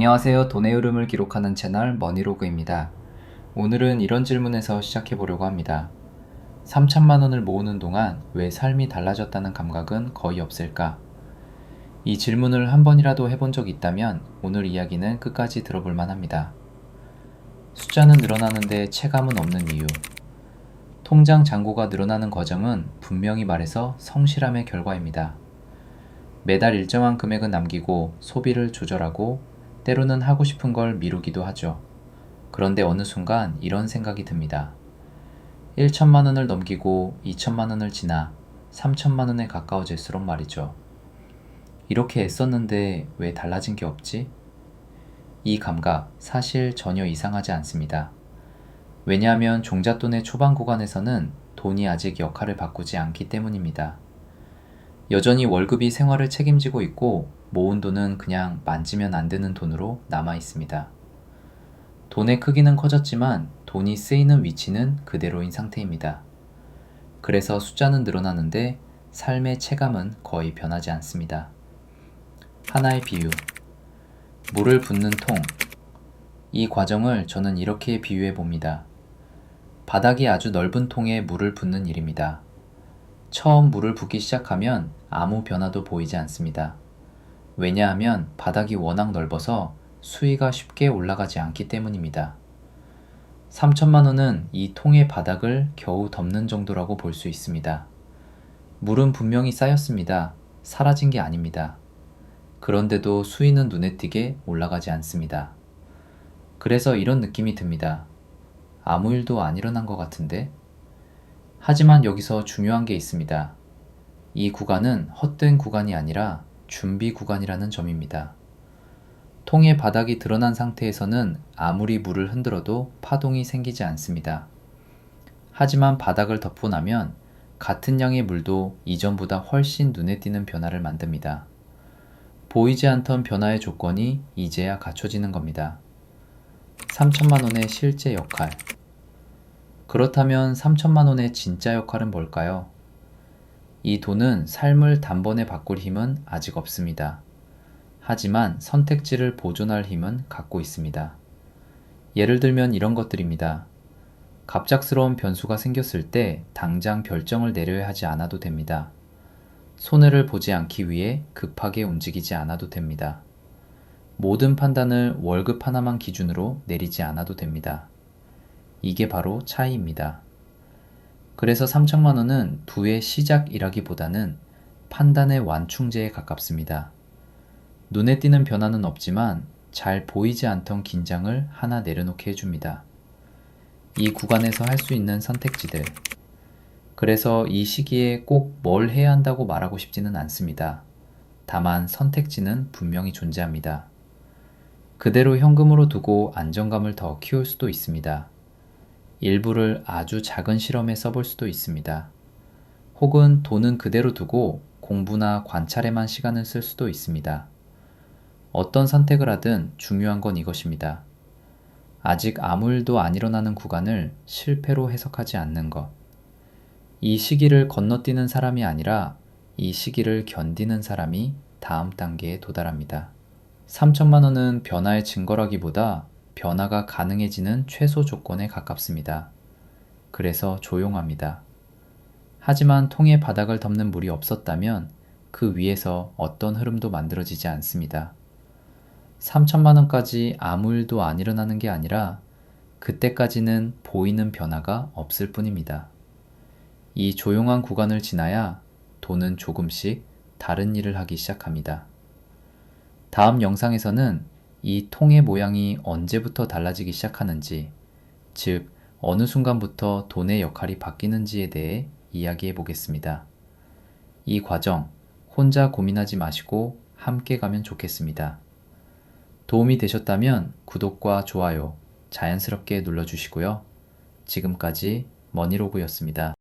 안녕하세요. 돈의 흐름을 기록하는 채널 머니로그입니다. 오늘은 이런 질문에서 시작해 보려고 합니다. 3천만 원을 모으는 동안 왜 삶이 달라졌다는 감각은 거의 없을까? 이 질문을 한 번이라도 해본 적 있다면 오늘 이야기는 끝까지 들어볼 만합니다. 숫자는 늘어나는데 체감은 없는 이유. 통장 잔고가 늘어나는 과정은 분명히 말해서 성실함의 결과입니다. 매달 일정한 금액은 남기고 소비를 조절하고 때로는 하고 싶은 걸 미루기도 하죠. 그런데 어느 순간 이런 생각이 듭니다. 1천만 원을 넘기고 2천만 원을 지나 3천만 원에 가까워질수록 말이죠. 이렇게 애썼는데 왜 달라진 게 없지? 이 감각 사실 전혀 이상하지 않습니다. 왜냐하면 종잣돈의 초반 구간에서는 돈이 아직 역할을 바꾸지 않기 때문입니다. 여전히 월급이 생활을 책임지고 있고 모은 돈은 그냥 만지면 안 되는 돈으로 남아 있습니다. 돈의 크기는 커졌지만 돈이 쓰이는 위치는 그대로인 상태입니다. 그래서 숫자는 늘어나는데 삶의 체감은 거의 변하지 않습니다. 하나의 비유. 물을 붓는 통. 이 과정을 저는 이렇게 비유해 봅니다. 바닥이 아주 넓은 통에 물을 붓는 일입니다. 처음 물을 붓기 시작하면 아무 변화도 보이지 않습니다. 왜냐하면 바닥이 워낙 넓어서 수위가 쉽게 올라가지 않기 때문입니다. 3천만 원은 이 통의 바닥을 겨우 덮는 정도라고 볼 수 있습니다. 물은 분명히 쌓였습니다. 사라진 게 아닙니다. 그런데도 수위는 눈에 띄게 올라가지 않습니다. 그래서 이런 느낌이 듭니다. 아무 일도 안 일어난 것 같은데? 하지만 여기서 중요한 게 있습니다. 이 구간은 헛된 구간이 아니라 준비 구간이라는 점입니다. 통의 바닥이 드러난 상태에서는 아무리 물을 흔들어도 파동이 생기지 않습니다. 하지만 바닥을 덮고 나면 같은 양의 물도 이전보다 훨씬 눈에 띄는 변화를 만듭니다. 보이지 않던 변화의 조건이 이제야 갖춰지는 겁니다. 3천만 원의 실제 역할. 그렇다면 3천만 원의 진짜 역할은 뭘까요? 이 돈은 삶을 단번에 바꿀 힘은 아직 없습니다. 하지만 선택지를 보존할 힘은 갖고 있습니다. 예를 들면 이런 것들입니다. 갑작스러운 변수가 생겼을 때 당장 결정을 내려야 하지 않아도 됩니다. 손해를 보지 않기 위해 급하게 움직이지 않아도 됩니다. 모든 판단을 월급 하나만 기준으로 내리지 않아도 됩니다. 이게 바로 차이입니다. 그래서 3천만 원은 부의 시작이라기보다는 판단의 완충제에 가깝습니다. 눈에 띄는 변화는 없지만 잘 보이지 않던 긴장을 하나 내려놓게 해줍니다. 이 구간에서 할 수 있는 선택지들. 그래서 이 시기에 꼭 뭘 해야 한다고 말하고 싶지는 않습니다. 다만 선택지는 분명히 존재합니다. 그대로 현금으로 두고 안정감을 더 키울 수도 있습니다. 일부를 아주 작은 실험에 써볼 수도 있습니다. 혹은 돈은 그대로 두고 공부나 관찰에만 시간을 쓸 수도 있습니다. 어떤 선택을 하든 중요한 건 이것입니다. 아직 아무 일도 안 일어나는 구간을 실패로 해석하지 않는 것. 이 시기를 건너뛰는 사람이 아니라 이 시기를 견디는 사람이 다음 단계에 도달합니다. 3천만 원은 변화의 증거라기보다 변화가 가능해지는 최소 조건에 가깝습니다. 그래서 조용합니다. 하지만 통의 바닥을 덮는 물이 없었다면 그 위에서 어떤 흐름도 만들어지지 않습니다. 3천만 원까지 아무 일도 안 일어나는 게 아니라 그때까지는 보이는 변화가 없을 뿐입니다. 이 조용한 구간을 지나야 돈은 조금씩 다른 일을 하기 시작합니다. 다음 영상에서는 이 통의 모양이 언제부터 달라지기 시작하는지, 즉 어느 순간부터 돈의 역할이 바뀌는지에 대해 이야기해 보겠습니다. 이 과정 혼자 고민하지 마시고 함께 가면 좋겠습니다. 도움이 되셨다면 구독과 좋아요 자연스럽게 눌러주시고요. 지금까지 머니로그였습니다.